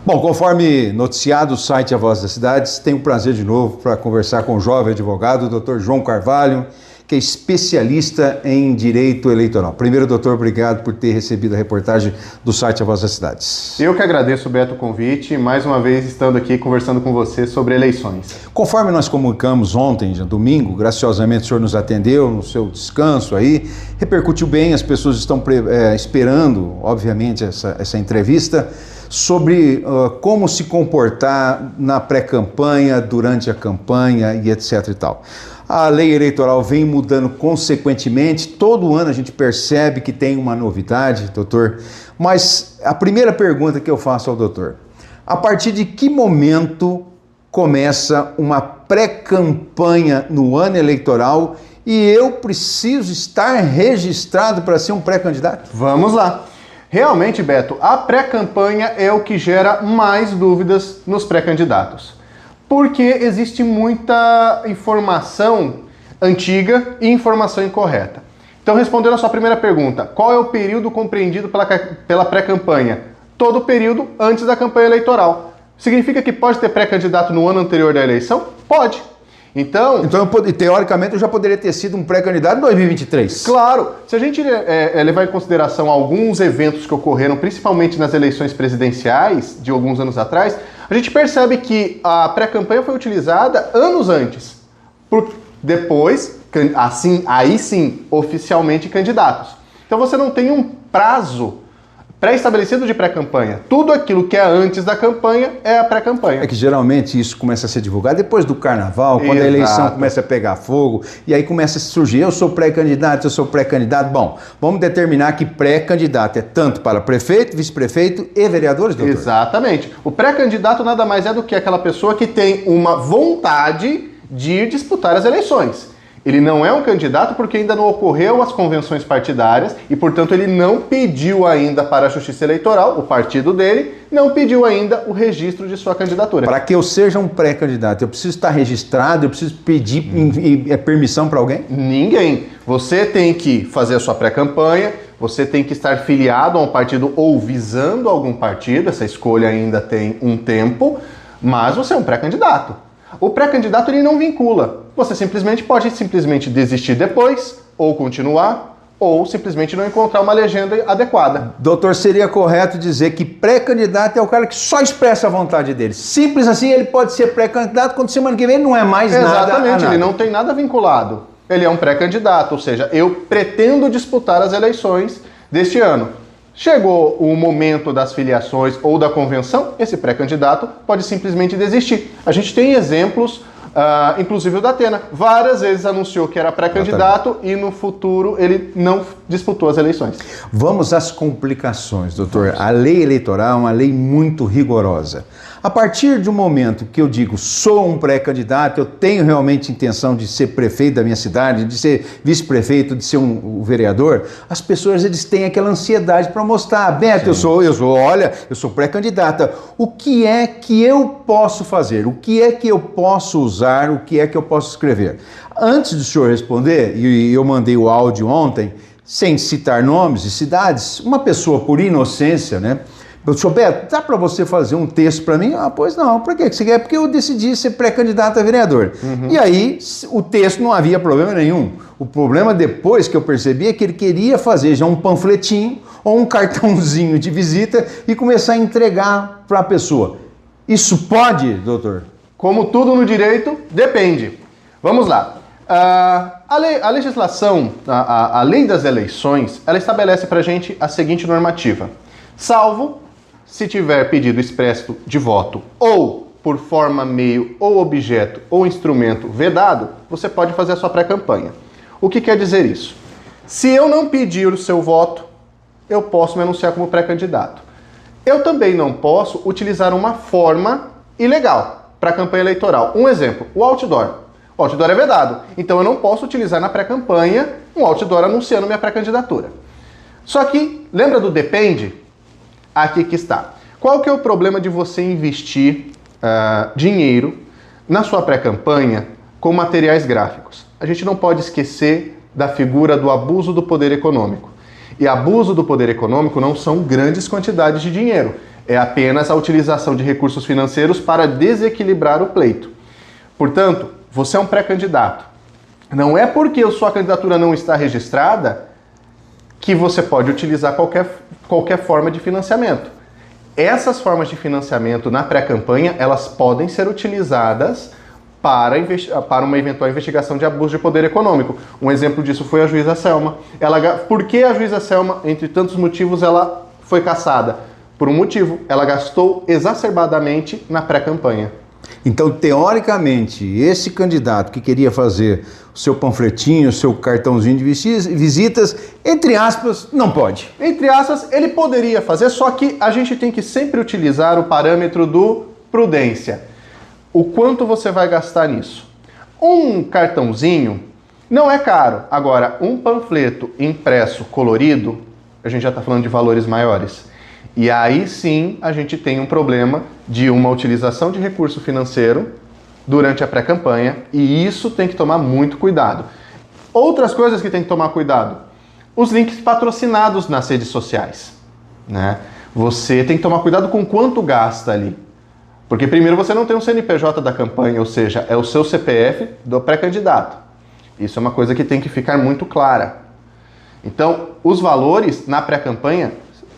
Bom, conforme noticiado o site A Voz das Cidades, tenho o prazer de novo para conversar com o jovem advogado, o Dr. João Carvalho, que é especialista em direito eleitoral. Primeiro, doutor, obrigado por ter recebido a reportagem do site A Voz das Cidades. Eu que agradeço, Beto, o convite, mais uma vez estando aqui conversando com você sobre eleições. Conforme nós comunicamos ontem, domingo, graciosamente o senhor nos atendeu no seu descanso aí, repercutiu bem, as pessoas estão esperando, obviamente, essa entrevista, sobre como se comportar na pré-campanha, durante a campanha e etc e tal. A lei eleitoral vem mudando consequentemente, todo ano a gente percebe que tem uma novidade, doutor, mas a primeira pergunta que eu faço ao doutor, a partir de que momento começa uma pré-campanha no ano eleitoral e eu preciso estar registrado para ser um pré-candidato? Vamos lá. Realmente, Beto, a pré-campanha é o que gera mais dúvidas nos pré-candidatos. Porque existe muita informação antiga e informação incorreta. Então, respondendo a sua primeira pergunta, qual é o período compreendido pela pré-campanha? Todo o período antes da campanha eleitoral. Significa que pode ter pré-candidato no ano anterior da eleição? Pode. Então, teoricamente, eu já poderia ter sido um pré-candidato em 2023. Claro. Se a gente levar em consideração alguns eventos que ocorreram, principalmente nas eleições presidenciais de alguns anos atrás, a gente percebe que a pré-campanha foi utilizada anos antes. Depois, aí sim, oficialmente candidatos. Então você não tem um prazo pré-estabelecido de pré-campanha. Tudo aquilo que é antes da campanha é a pré-campanha. É que geralmente isso começa a ser divulgado depois do carnaval, quando a eleição começa a pegar fogo, e aí começa a surgir, eu sou pré-candidato, eu sou pré-candidato. Bom, vamos determinar que pré-candidato é tanto para prefeito, vice-prefeito e vereadores, doutor? Exatamente. O pré-candidato nada mais é do que aquela pessoa que tem uma vontade de disputar as eleições. Ele não é um candidato porque ainda não ocorreu as convenções partidárias e, portanto, ele não pediu ainda para a Justiça Eleitoral, o partido dele, não pediu ainda o registro de sua candidatura. Para que eu seja um pré-candidato, eu preciso estar registrado, eu preciso pedir permissão para alguém? Ninguém. Você tem que fazer a sua pré-campanha, você tem que estar filiado a um partido ou visando algum partido, essa escolha ainda tem um tempo, mas você é um pré-candidato. O pré-candidato ele não vincula. Você pode simplesmente desistir depois, ou continuar, ou simplesmente não encontrar uma legenda adequada. Doutor, seria correto dizer que pré-candidato é o cara que só expressa a vontade dele. Simples assim, ele pode ser pré-candidato quando semana que vem ele não é mais nada. Exatamente, ele não tem nada vinculado. Ele é um pré-candidato, ou seja, eu pretendo disputar as eleições deste ano. Chegou o momento das filiações ou da convenção, esse pré-candidato pode simplesmente desistir. A gente tem exemplos, inclusive o da Atena. Várias vezes anunciou que era pré-candidato e no futuro ele não disputou as eleições. Vamos às complicações, doutor. A lei eleitoral é uma lei muito rigorosa. A partir de um momento que eu digo sou um pré-candidato, eu tenho realmente intenção de ser prefeito da minha cidade, de ser vice-prefeito, de ser um vereador, as pessoas eles têm aquela ansiedade para mostrar, Beto, eu sou pré-candidata. O que é que eu posso fazer? O que é que eu posso usar? O que é que eu posso escrever? Antes do senhor responder, e eu mandei o áudio ontem, sem citar nomes e cidades, uma pessoa por inocência, né? Senhor Beto, dá para você fazer um texto para mim? Ah, pois não. Por que você quer? Porque eu decidi ser pré-candidato a vereador. E aí, o texto não havia problema nenhum. O problema depois que eu percebi é que ele queria fazer já um panfletinho ou um cartãozinho de visita e começar a entregar para a pessoa. Isso pode, doutor? Como tudo no direito, depende. Vamos lá. A legislação, a lei das eleições, ela estabelece para a gente a seguinte normativa. Salvo se tiver pedido expresso de voto ou por forma, meio ou objeto ou instrumento vedado, você pode fazer a sua pré-campanha. O que quer dizer isso? Se eu não pedir o seu voto, eu posso me anunciar como pré-candidato. Eu também não posso utilizar uma forma ilegal para a campanha eleitoral. Um exemplo, o outdoor. O outdoor é vedado, então eu não posso utilizar na pré-campanha um outdoor anunciando minha pré-candidatura. Só que, lembra do depende? Aqui que está. Qual que é o problema de você investir dinheiro na sua pré-campanha com materiais gráficos? A gente não pode esquecer da figura do abuso do poder econômico. E abuso do poder econômico não são grandes quantidades de dinheiro. É apenas a utilização de recursos financeiros para desequilibrar o pleito. Portanto, você é um pré-candidato. Não é porque a sua candidatura não está registrada que você pode utilizar qualquer forma de financiamento. Essas formas de financiamento na pré-campanha, elas podem ser utilizadas para uma eventual investigação de abuso de poder econômico. Um exemplo disso foi a juíza Selma. Por que a juíza Selma, entre tantos motivos, ela foi cassada? Por um motivo, ela gastou exacerbadamente na pré-campanha. Então, teoricamente, esse candidato que queria fazer o seu panfletinho, o seu cartãozinho de visitas, entre aspas, não pode. Entre aspas, ele poderia fazer, só que a gente tem que sempre utilizar o parâmetro do prudência. O quanto você vai gastar nisso? Um cartãozinho não é caro. Agora, um panfleto impresso colorido, a gente já está falando de valores maiores. E aí sim a gente tem um problema de uma utilização de recurso financeiro durante a pré-campanha, e isso tem que tomar muito cuidado. Outras coisas que tem que tomar cuidado: os links patrocinados nas redes sociais, né? Você tem que tomar cuidado com quanto gasta ali. Porque primeiro você não tem um CNPJ da campanha, ou seja, é o seu CPF do pré-candidato. Isso é uma coisa que tem que ficar muito clara. Então, os valores na pré-campanha,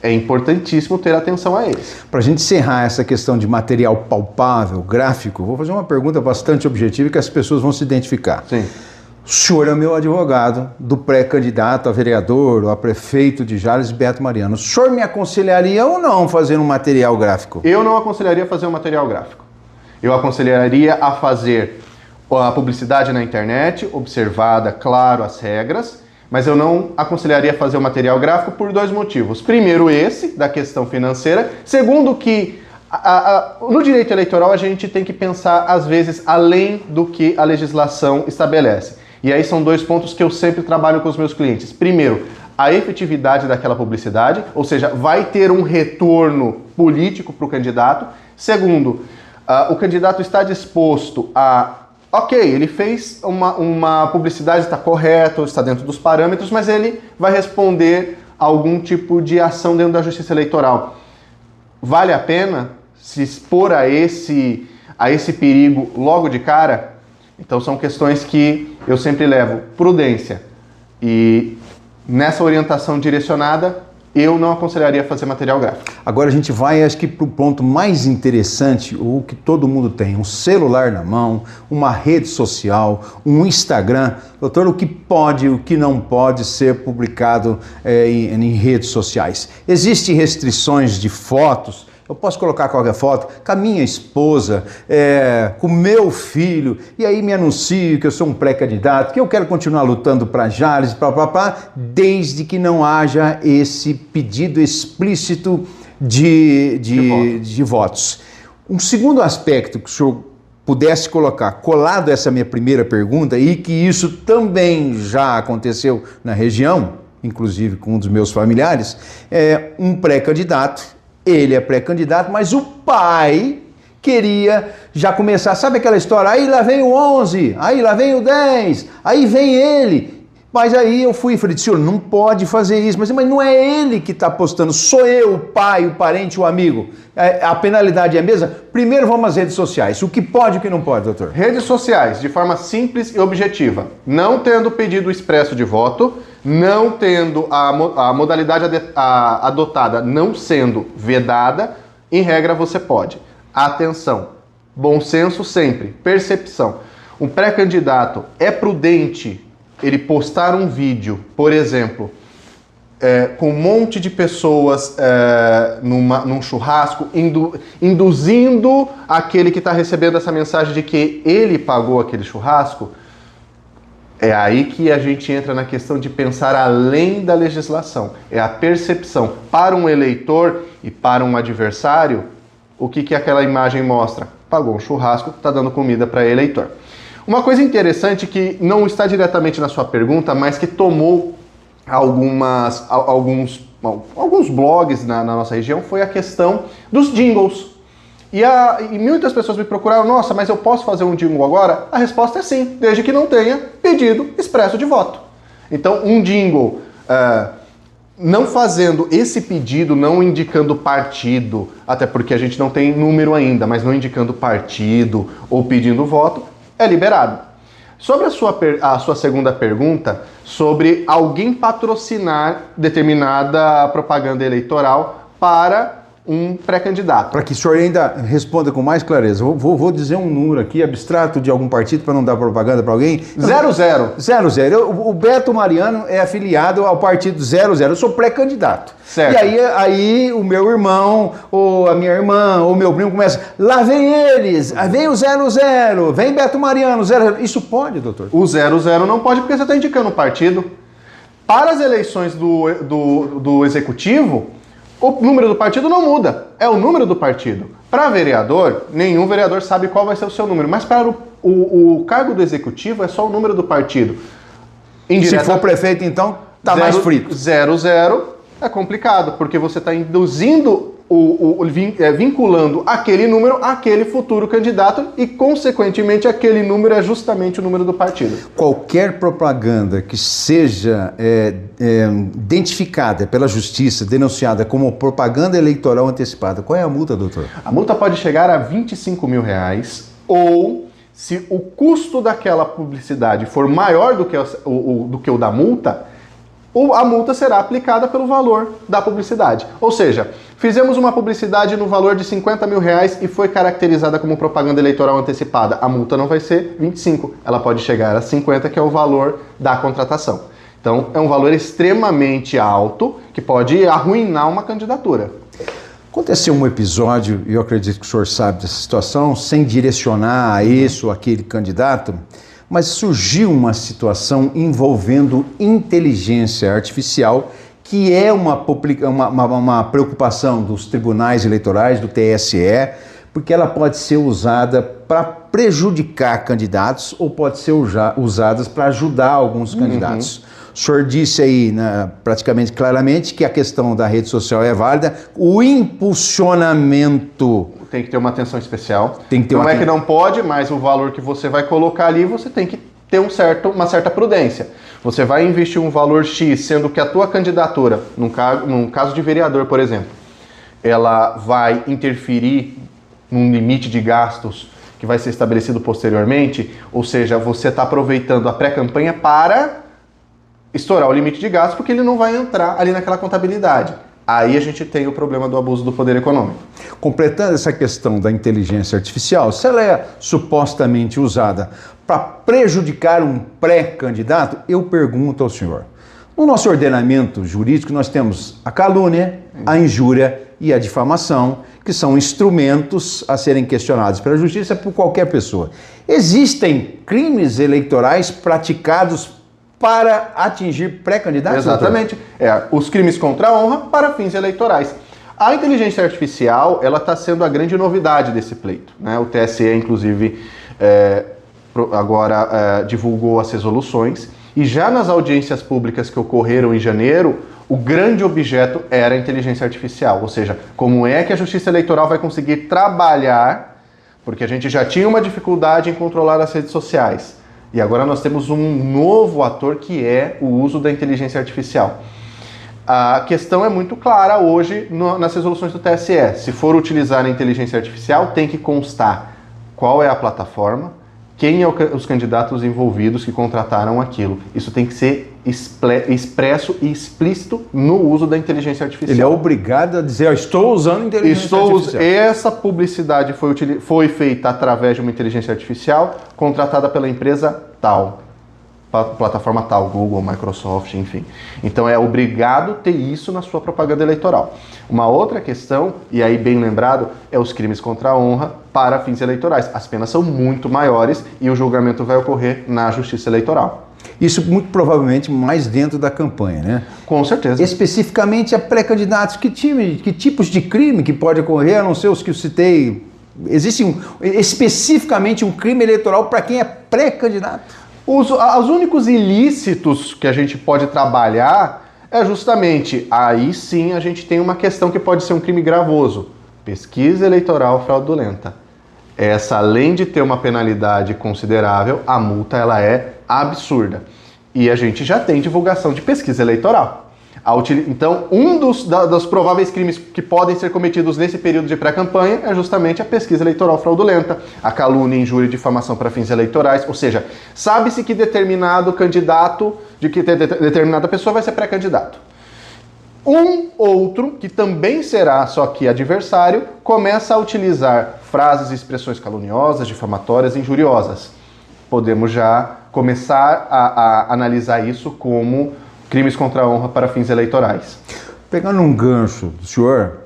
é importantíssimo ter atenção a eles. Para a gente encerrar essa questão de material palpável, gráfico, vou fazer uma pergunta bastante objetiva que as pessoas vão se identificar. Sim. O senhor é meu advogado do pré-candidato a vereador ou a prefeito de Jales, Beto Mariano. O senhor me aconselharia ou não fazer um material gráfico? Eu não aconselharia a fazer um material gráfico. Eu aconselharia a fazer a publicidade na internet, observada, claro, as regras, mas eu não aconselharia a fazer o material gráfico por dois motivos. Primeiro, esse, da questão financeira. Segundo, que no direito eleitoral a gente tem que pensar, às vezes, além do que a legislação estabelece. E aí são dois pontos que eu sempre trabalho com os meus clientes. Primeiro, a efetividade daquela publicidade, ou seja, vai ter um retorno político para o candidato. Segundo, o candidato está disposto a... Ok, ele fez uma publicidade, está correto, está dentro dos parâmetros, mas ele vai responder a algum tipo de ação dentro da justiça eleitoral. Vale a pena se expor a esse perigo logo de cara? Então são questões que eu sempre levo prudência. E nessa orientação direcionada, eu não aconselharia fazer material gráfico. Agora a gente vai, acho que, para o ponto mais interessante, o que todo mundo tem: um celular na mão, uma rede social, um Instagram. Doutor, o que pode e o que não pode ser publicado em redes sociais? Existem restrições de fotos? Eu posso colocar qualquer foto com a minha esposa, com o meu filho, e aí me anuncio que eu sou um pré-candidato, que eu quero continuar lutando para Jales, desde que não haja esse pedido explícito de votos. Um segundo aspecto que o senhor pudesse colocar, colado a essa minha primeira pergunta, e que isso também já aconteceu na região, inclusive com um dos meus familiares, é um pré-candidato. Ele é pré-candidato, mas o pai queria já começar, sabe aquela história? Aí lá vem o 11, aí lá vem o 10, aí vem ele. Mas aí eu fui e falei, senhor, não pode fazer isso. Mas não é ele que está postando, sou eu, o pai, o parente, o amigo. A penalidade é a mesma? Primeiro vamos às redes sociais. O que pode e o que não pode, doutor? Redes sociais, de forma simples e objetiva. Não tendo pedido expresso de voto, não tendo a modalidade adotada não sendo vedada, em regra você pode. Atenção, bom senso sempre, percepção. Um pré-candidato é prudente ele postar um vídeo, por exemplo, com um monte de pessoas num churrasco, induzindo aquele que está recebendo essa mensagem de que ele pagou aquele churrasco? É aí que a gente entra na questão de pensar além da legislação. É a percepção. Para um eleitor e para um adversário, o que aquela imagem mostra? Pagou um churrasco, está dando comida para eleitor. Uma coisa interessante que não está diretamente na sua pergunta, mas que tomou alguns blogs na nossa região, foi a questão dos jingles. E muitas pessoas me procuraram, nossa, mas eu posso fazer um jingle agora? A resposta é sim, desde que não tenha pedido expresso de voto. Então, um jingle não fazendo esse pedido, não indicando partido, até porque a gente não tem número ainda, mas não indicando partido ou pedindo voto, é liberado. Sobre a sua segunda pergunta, sobre alguém patrocinar determinada propaganda eleitoral para um pré-candidato. Para que o senhor ainda responda com mais clareza, vou dizer um número aqui, abstrato de algum partido, para não dar propaganda para alguém. 00. 00. O Beto Mariano é afiliado ao partido 00. Eu sou pré-candidato. Certo. E aí o meu irmão, ou a minha irmã, ou meu primo começa, lá vem eles, aí vem o 00, vem Beto Mariano, 00. Isso pode, doutor? O 00 não pode porque você está indicando um partido. Para as eleições do executivo, o número do partido não muda, é o número do partido. Para vereador, nenhum vereador sabe qual vai ser o seu número, mas para o cargo do executivo é só o número do partido. Se for prefeito, então, tá mais frito. 00 é complicado, porque você está induzindo, vinculando aquele número àquele futuro candidato e, consequentemente, aquele número é justamente o número do partido. Qualquer propaganda que seja identificada pela justiça, denunciada como propaganda eleitoral antecipada, qual é a multa, doutor? A multa pode chegar a R$25 mil, ou, se o custo daquela publicidade for maior do que o da multa, a multa será aplicada pelo valor da publicidade. Ou seja, fizemos uma publicidade no valor de R$50 mil e foi caracterizada como propaganda eleitoral antecipada. A multa não vai ser 25, ela pode chegar a 50, que é o valor da contratação. Então, é um valor extremamente alto que pode arruinar uma candidatura. Aconteceu um episódio, e eu acredito que o senhor sabe dessa situação, sem direcionar a esse ou aquele candidato, mas surgiu uma situação envolvendo inteligência artificial, que é uma preocupação dos tribunais eleitorais, do TSE, porque ela pode ser usada para prejudicar candidatos ou pode ser usada para ajudar alguns candidatos. O senhor disse aí, praticamente claramente, que a questão da rede social é válida, o impulsionamento... Tem que ter uma atenção especial. Tem que ter não é que não pode, mas o valor que você vai colocar ali, você tem que ter uma certa prudência. Você vai investir um valor X, sendo que a tua candidatura, num caso de vereador, por exemplo, ela vai interferir num limite de gastos que vai ser estabelecido posteriormente, ou seja, você está aproveitando a pré-campanha para estourar o limite de gastos, porque ele não vai entrar ali naquela contabilidade. Aí a gente tem o problema do abuso do poder econômico. Completando essa questão da inteligência artificial, se ela é supostamente usada para prejudicar um pré-candidato, eu pergunto ao senhor. No nosso ordenamento jurídico, nós temos a calúnia, a injúria e a difamação, que são instrumentos a serem questionados pela justiça por qualquer pessoa. Existem crimes eleitorais praticados para atingir pré-candidatos? Exatamente. Os crimes contra a honra para fins eleitorais. A inteligência artificial, ela está sendo a grande novidade desse pleito, né? O TSE, inclusive, agora divulgou as resoluções, e já nas audiências públicas que ocorreram em janeiro, o grande objeto era a inteligência artificial, ou seja, como é que a Justiça Eleitoral vai conseguir trabalhar, porque a gente já tinha uma dificuldade em controlar as redes sociais. E agora nós temos um novo ator, que é o uso da inteligência artificial. A questão é muito clara hoje nas resoluções do TSE. Se for utilizar a inteligência artificial, tem que constar qual é a plataforma, quem é os candidatos envolvidos que contrataram aquilo. Isso tem que ser expresso e explícito no uso da inteligência artificial. Ele é obrigado a dizer, estou usando inteligência artificial. Essa publicidade foi feita através de uma inteligência artificial contratada pela empresa tal, plataforma tal, Google, Microsoft, enfim. Então é obrigado ter isso na sua propaganda eleitoral. Uma outra questão, e aí bem lembrado, é os crimes contra a honra para fins eleitorais. As penas são muito maiores e o julgamento vai ocorrer na Justiça Eleitoral. Isso muito provavelmente mais dentro da campanha, né? Com certeza. Especificamente a pré-candidatos, que tipos de crime que pode ocorrer, a não ser os que eu citei? Existe especificamente um crime eleitoral para quem é pré-candidato? Os únicos ilícitos que a gente pode trabalhar é justamente, aí sim a gente tem uma questão que pode ser um crime gravoso. Pesquisa eleitoral fraudulenta. Essa, além de ter uma penalidade considerável, a multa ela é absurda. E a gente já tem divulgação de pesquisa eleitoral. Então, dos prováveis crimes que podem ser cometidos nesse período de pré-campanha é justamente a pesquisa eleitoral fraudulenta, a calúnia, injúria e difamação para fins eleitorais, ou seja, sabe-se que determinado candidato, determinada pessoa vai ser pré-candidato. Um outro, que também será só que adversário, começa a utilizar frases e expressões caluniosas, difamatórias, injuriosas. Podemos já começar a analisar isso como crimes contra a honra para fins eleitorais. Pegando um gancho do senhor,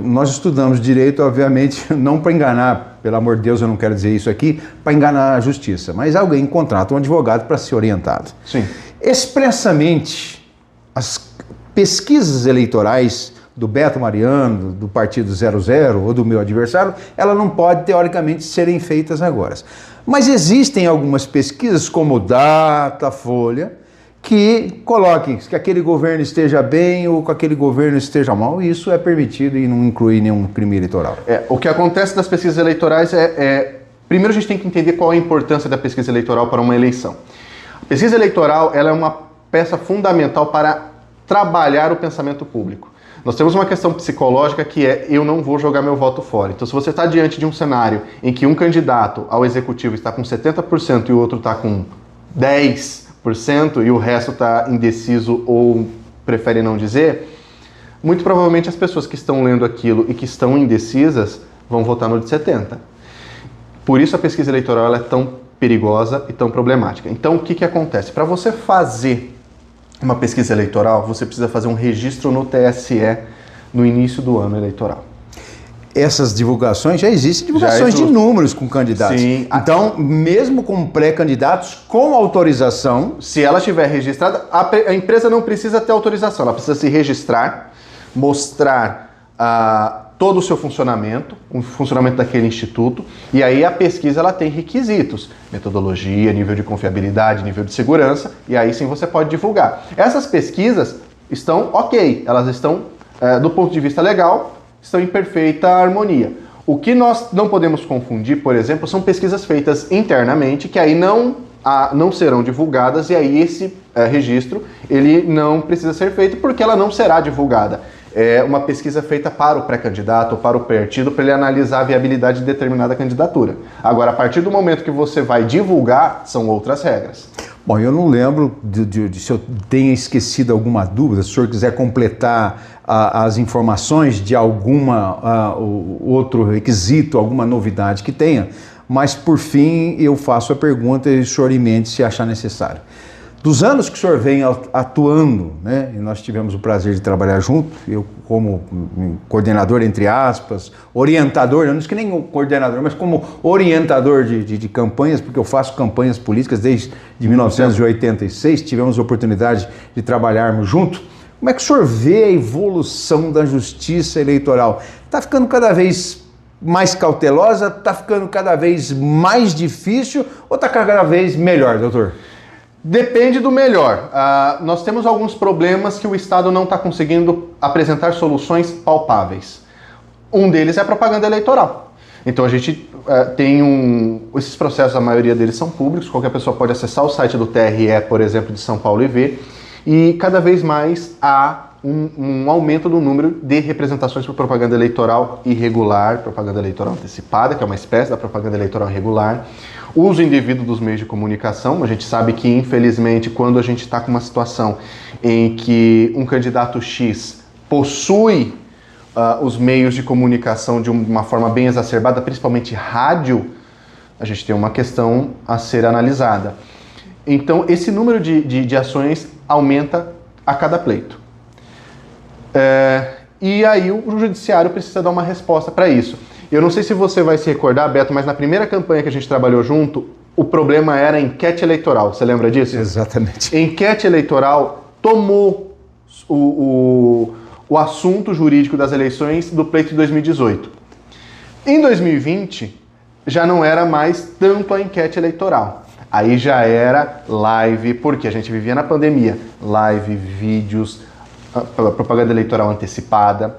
nós estudamos direito, obviamente, não para enganar, pelo amor de Deus, eu não quero dizer isso aqui, para enganar a justiça, mas alguém contrata um advogado para ser orientado. Sim. Expressamente, as pesquisas eleitorais do Beto Mariano, do Partido 00 ou do meu adversário, ela não pode, teoricamente, serem feitas agora. Mas existem algumas pesquisas, como o Datafolha, que coloquem que aquele governo esteja bem ou que aquele governo esteja mal, e isso é permitido e não inclui nenhum crime eleitoral. O que acontece nas pesquisas eleitorais primeiro a gente tem que entender qual é a importância da pesquisa eleitoral para uma eleição. A pesquisa eleitoral ela é uma peça fundamental para trabalhar o pensamento público. Nós temos uma questão psicológica que eu não vou jogar meu voto fora. Então, se você está diante de um cenário em que um candidato ao executivo está com 70% e o outro está com 10% e o resto está indeciso ou prefere não dizer, muito provavelmente as pessoas que estão lendo aquilo e que estão indecisas vão votar no de 70%. Por isso a pesquisa eleitoral ela é tão perigosa e tão problemática. Então, o que acontece? Para você fazer uma pesquisa eleitoral, você precisa fazer um registro no TSE no início do ano eleitoral. Essas divulgações, já existem divulgações de números com candidatos. Sim. Então, mesmo com pré-candidatos, com autorização... Se ela estiver registrada, a empresa não precisa ter autorização, ela precisa se registrar, mostrar todo o seu funcionamento, o funcionamento daquele instituto, e aí a pesquisa ela tem requisitos, metodologia, nível de confiabilidade, nível de segurança, e aí sim você pode divulgar. Essas pesquisas estão ok, elas estão, do ponto de vista legal, estão em perfeita harmonia. O que nós não podemos confundir, por exemplo, são pesquisas feitas internamente, que aí não serão divulgadas, e aí esse registro ele não precisa ser feito porque ela não será divulgada. É uma pesquisa feita para o pré-candidato ou para o partido para ele analisar a viabilidade de determinada candidatura. Agora, a partir do momento que você vai divulgar, são outras regras. Bom, eu não lembro se eu tenha esquecido alguma dúvida, se o senhor quiser completar as informações de alguma outro requisito, alguma novidade que tenha, mas por fim eu faço a pergunta e o senhor emende se achar necessário. Dos anos que o senhor vem atuando, né, e nós tivemos o prazer de trabalhar junto, eu como coordenador, entre aspas, orientador, não digo que nem coordenador, mas como orientador de campanhas, porque eu faço campanhas políticas desde 1986, tivemos a oportunidade de trabalharmos junto. Como é que o senhor vê a evolução da justiça eleitoral? Está ficando cada vez mais cautelosa, está ficando cada vez mais difícil ou está cada vez melhor, doutor? Depende do melhor. Nós temos alguns problemas que o Estado não está conseguindo apresentar soluções palpáveis. Um deles é a propaganda eleitoral. Então a gente tem esses processos, a maioria deles são públicos, qualquer pessoa pode acessar o site do TRE, por exemplo, de São Paulo e ver, e cada vez mais há um aumento do número de representações por propaganda eleitoral irregular, propaganda eleitoral antecipada, que é uma espécie da propaganda eleitoral irregular, uso indevido dos meios de comunicação. A gente sabe que, infelizmente, quando a gente está com uma situação em que um candidato X possui os meios de comunicação de uma forma bem exacerbada, principalmente rádio, a gente tem uma questão a ser analisada. Então, esse número de ações aumenta a cada pleito. E aí o judiciário precisa dar uma resposta para isso. Eu não sei se você vai se recordar, Beto, mas na primeira campanha que a gente trabalhou junto, o problema era a enquete eleitoral. Você lembra disso? Exatamente. Enquete eleitoral tomou o assunto jurídico das eleições do pleito de 2018. Em 2020, já não era mais tanto a enquete eleitoral. Aí já era live, porque a gente vivia na pandemia. Live, vídeos, propaganda eleitoral antecipada.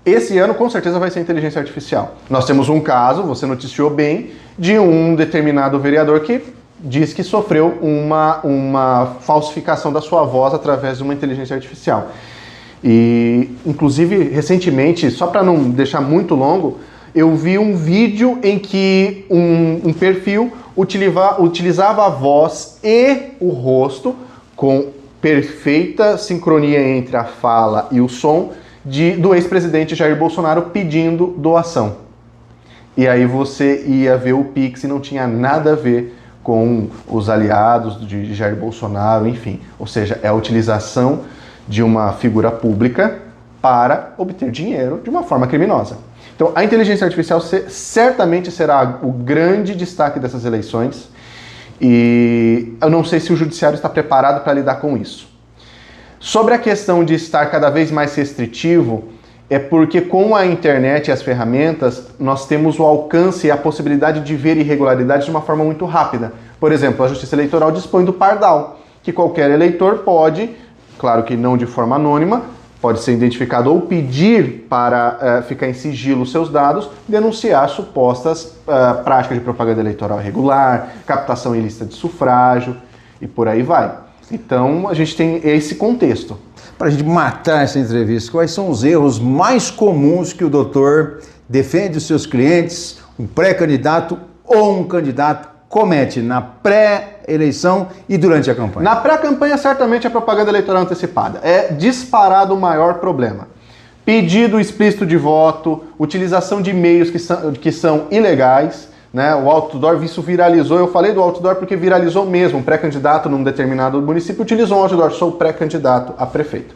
Esse ano, com certeza, vai ser inteligência artificial. Nós temos um caso, você noticiou bem, de um determinado vereador que diz que sofreu uma falsificação da sua voz através de uma inteligência artificial. E, inclusive, recentemente, só para não deixar muito longo, eu vi um vídeo em que um perfil utilizava a voz e o rosto com perfeita sincronia entre a fala e o som do ex-presidente Jair Bolsonaro pedindo doação. E aí você ia ver o Pix e não tinha nada a ver com os aliados de Jair Bolsonaro, enfim. Ou seja, é a utilização de uma figura pública para obter dinheiro de uma forma criminosa. Então, a inteligência artificial certamente será o grande destaque dessas eleições e eu não sei se o judiciário está preparado para lidar com isso. Sobre a questão de estar cada vez mais restritivo, é porque com a internet e as ferramentas, nós temos o alcance e a possibilidade de ver irregularidades de uma forma muito rápida. Por exemplo, a Justiça Eleitoral dispõe do pardal, que qualquer eleitor pode, claro que não de forma anônima, pode ser identificado ou pedir para ficar em sigilo os seus dados, denunciar supostas práticas de propaganda eleitoral irregular, captação ilícita de sufrágio e por aí vai. Então, a gente tem esse contexto. Para a gente matar essa entrevista, quais são os erros mais comuns que o doutor defende os seus clientes, um pré-candidato ou um candidato comete na pré-eleição e durante a campanha? Na pré-campanha, certamente, a propaganda eleitoral antecipada. É disparado o maior problema. Pedido explícito de voto, utilização de meios que são ilegais, né? O outdoor, isso viralizou. Eu falei do outdoor porque viralizou mesmo. Um pré-candidato num determinado município utilizou um outdoor, sou pré-candidato a prefeito.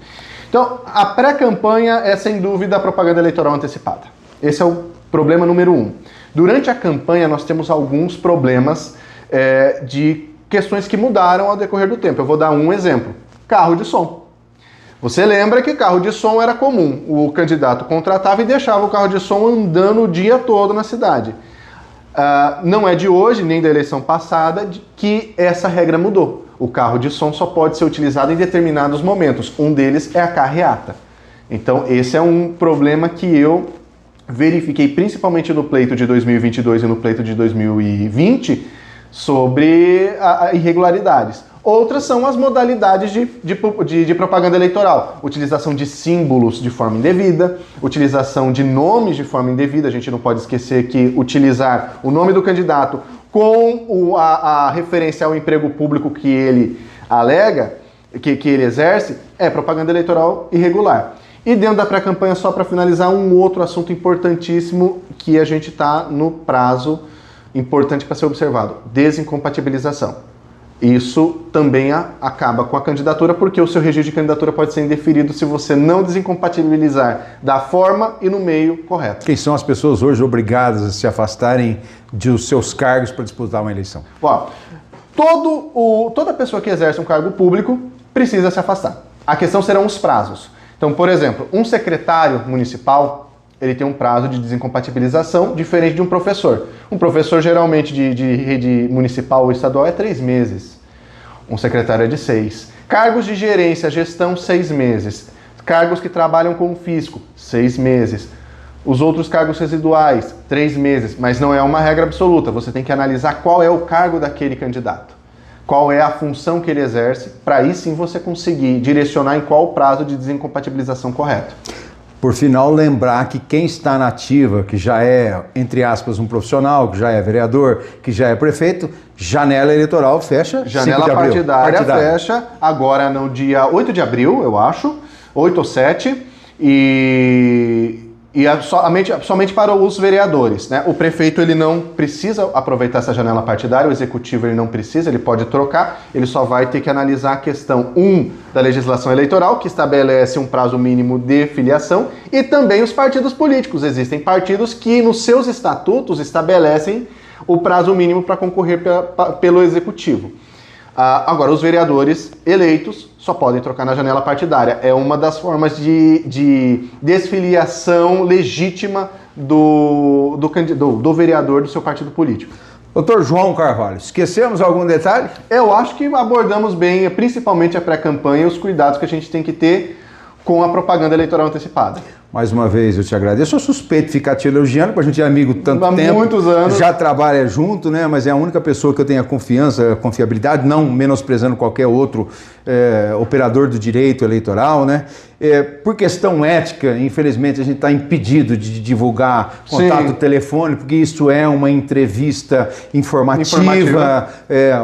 Então, a pré-campanha é, sem dúvida, a propaganda eleitoral antecipada. Esse é o problema número 1. Durante a campanha, nós temos alguns problemas de questões que mudaram ao decorrer do tempo. Eu vou dar um exemplo. Carro de som. Você lembra que carro de som era comum. O candidato contratava e deixava o carro de som andando o dia todo na cidade. Não é de hoje, nem da eleição passada, que essa regra mudou. O carro de som só pode ser utilizado em determinados momentos. Um deles é a carreata. Então, esse é um problema que eu verifiquei principalmente no pleito de 2022 e no pleito de 2020 sobre irregularidades. Outras são as modalidades de propaganda eleitoral. Utilização de símbolos de forma indevida, utilização de nomes de forma indevida. A gente não pode esquecer que utilizar o nome do candidato com a referência ao emprego público que ele alega, que ele exerce, é propaganda eleitoral irregular. E dentro da pré-campanha, só para finalizar, um outro assunto importantíssimo que a gente está no prazo importante para ser observado: desincompatibilização. Isso também acaba com a candidatura, porque o seu registro de candidatura pode ser indeferido se você não desincompatibilizar da forma e no meio correto. Quem são as pessoas hoje obrigadas a se afastarem dos seus cargos para disputar uma eleição? Ó, toda pessoa que exerce um cargo público precisa se afastar. A questão serão os prazos. Então, por exemplo, um secretário municipal, ele tem um prazo de desincompatibilização diferente de um professor. Um professor, geralmente, de rede municipal ou estadual, é 3 meses. Um secretário é de 6. Cargos de gerência, gestão, 6 meses. Cargos que trabalham com o fisco, 6 meses. Os outros cargos residuais, 3 meses. Mas não é uma regra absoluta. Você tem que analisar qual é o cargo daquele candidato. Qual é a função que ele exerce, para aí sim você conseguir direcionar em qual o prazo de desincompatibilização correto. Por final, lembrar que quem está na ativa, que já é, entre aspas, um profissional, que já é vereador, que já é prefeito, janela eleitoral fecha. Janela partidária fecha agora no dia 8 de abril, eu acho, 8 ou 7, e somente para os vereadores, né? O prefeito, ele não precisa aproveitar essa janela partidária, o executivo ele não precisa, ele pode trocar, ele só vai ter que analisar a questão 1 da legislação eleitoral, que estabelece um prazo mínimo de filiação, e também os partidos políticos. Existem partidos que nos seus estatutos estabelecem o prazo mínimo para concorrer pelo executivo. Agora, os vereadores eleitos só podem trocar na janela partidária. É uma das formas de desfiliação legítima do vereador do seu partido político. Doutor João Carvalho, esquecemos algum detalhe? Eu acho que abordamos bem, principalmente a pré-campanha e os cuidados que a gente tem que ter com a propaganda eleitoral antecipada. Mais uma vez eu te agradeço. Eu sou suspeito de ficar te elogiando, porque a gente é amigo tanto tempo. Há muitos anos. Já trabalha junto, né? Mas é a única pessoa que eu tenho a confiança, a confiabilidade, não menosprezando qualquer outro operador do direito eleitoral, né? Por questão ética, infelizmente, a gente está impedido de divulgar contato telefônico, porque isso é uma entrevista informativa.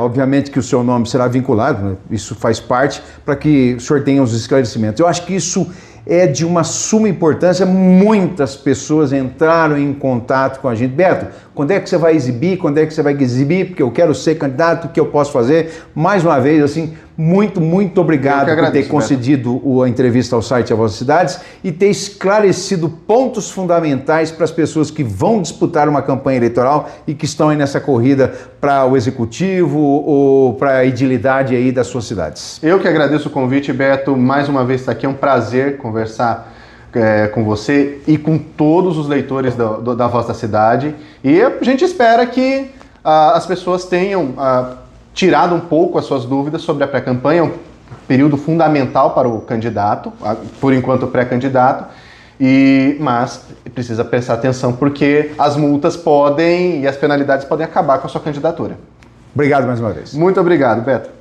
Obviamente que o seu nome será vinculado, né? Isso faz parte, para que o senhor tenha os esclarecimentos. Eu acho que isso é de uma suma importância. Muitas pessoas entraram em contato com a gente. Beto, quando é que você vai exibir? Quando é que você vai exibir? Porque eu quero ser candidato, o que eu posso fazer? Mais uma vez, assim, muito obrigado por ter concedido a entrevista ao site A Voz das Cidades e ter esclarecido pontos fundamentais para as pessoas que vão disputar uma campanha eleitoral e que estão aí nessa corrida para o executivo ou para a edilidade aí das suas cidades. Eu que agradeço o convite, Beto. Mais uma vez está aqui, é um prazer conversar com você e com todos os leitores da Voz da Cidade. E a gente espera que as pessoas tenham tirado um pouco as suas dúvidas sobre a pré-campanha, um período fundamental para o candidato, por enquanto pré-candidato, mas precisa prestar atenção porque as multas e as penalidades podem acabar com a sua candidatura. Obrigado mais uma vez. Muito obrigado, Beto.